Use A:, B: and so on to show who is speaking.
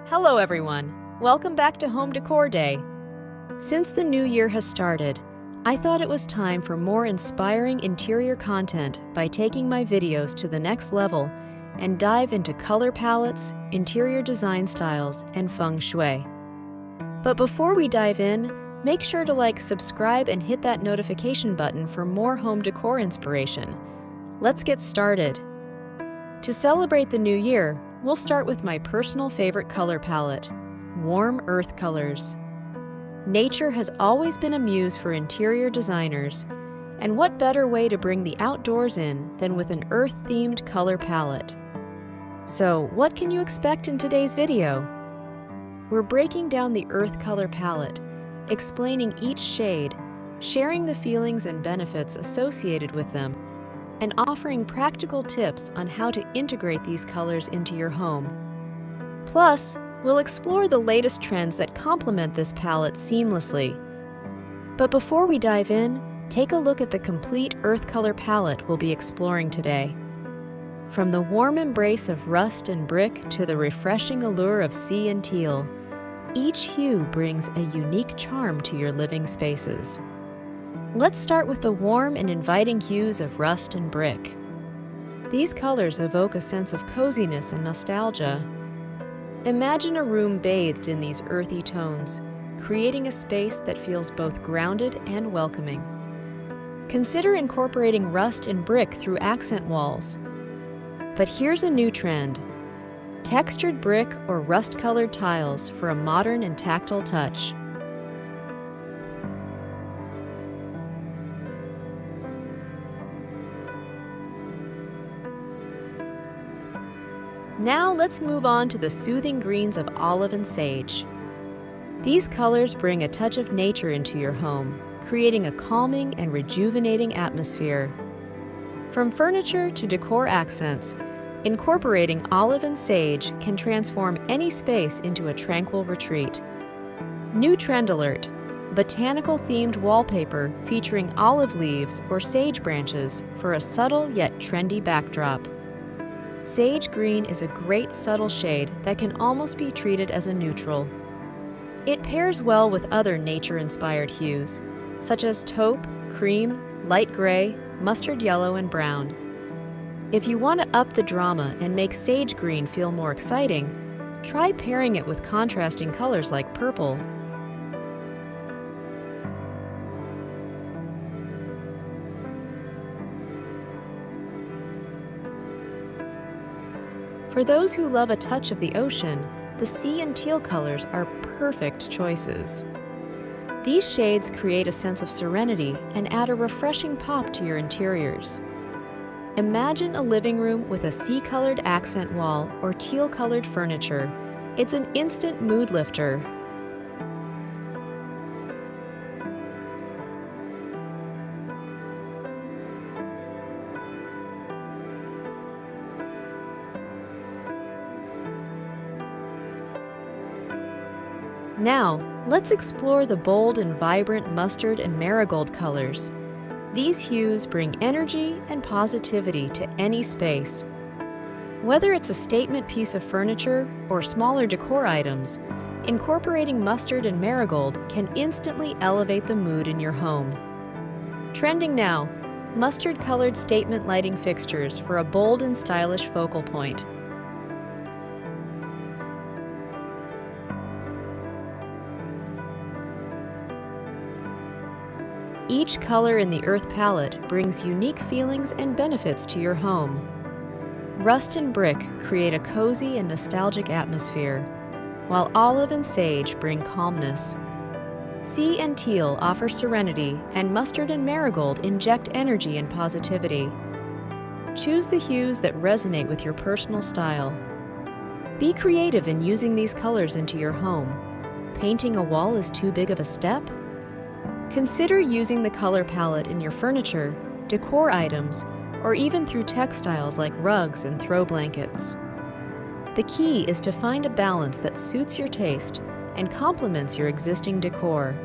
A: Hello everyone, welcome back to Home Decor Day. Since the new year has started, I thought it was time for more inspiring interior content by taking my videos to the next level and dive into color palettes, interior design styles, and Feng Shui. But before we dive in, make sure to subscribe, and hit that notification button for more home decor inspiration. Let's get started. To celebrate the new year, we'll start with my personal favorite color palette, warm earth colors. Nature has always been a muse for interior designers, and what better way to bring the outdoors in than with an earth-themed color palette? So, what can you expect in today's video? We're breaking down the earth color palette, explaining each shade, sharing the feelings and benefits associated with them, and offering practical tips on how to integrate these colors into your home. Plus, we'll explore the latest trends that complement this palette seamlessly. But before we dive in, take a look at the complete earth color palette we'll be exploring today. From the warm embrace of rust and brick to the refreshing allure of sea and teal, each hue brings a unique charm to your living spaces. Let's start with the warm and inviting hues of rust and brick. These colors evoke a sense of coziness and nostalgia. Imagine a room bathed in these earthy tones, creating a space that feels both grounded and welcoming. Consider incorporating rust and brick through accent walls. But here's a new trend: textured brick or rust-colored tiles for a modern and tactile touch. Now let's move on to the soothing greens of olive and sage. These colors bring a touch of nature into your home, creating a calming and rejuvenating atmosphere. From furniture to decor accents, incorporating olive and sage can transform any space into a tranquil retreat. New trend alert: botanical-themed wallpaper featuring olive leaves or sage branches for a subtle yet trendy backdrop. Sage green is a great subtle shade that can almost be treated as a neutral. It pairs well with other nature-inspired hues, such as taupe, cream, light gray, mustard yellow, and brown. If you want to up the drama and make sage green feel more exciting, try pairing it with contrasting colors like purple. For those who love a touch of the ocean, the sea and teal colors are perfect choices. These shades create a sense of serenity and add a refreshing pop to your interiors. Imagine a living room with a sea-colored accent wall or teal-colored furniture. It's an instant mood lifter. Now, let's explore the bold and vibrant mustard and marigold colors. These hues bring energy and positivity to any space. Whether it's a statement piece of furniture or smaller decor items, incorporating mustard and marigold can instantly elevate the mood in your home. Trending now, mustard-colored statement lighting fixtures for a bold and stylish focal point. Each color in the earth palette brings unique feelings and benefits to your home. Rust and brick create a cozy and nostalgic atmosphere, while olive and sage bring calmness. Sea and teal offer serenity, and mustard and marigold inject energy and positivity. Choose the hues that resonate with your personal style. Be creative in using these colors into your home. Painting a wall is too big of a step? Consider using the color palette in your furniture, decor items, or even through textiles like rugs and throw blankets. The key is to find a balance that suits your taste and complements your existing decor.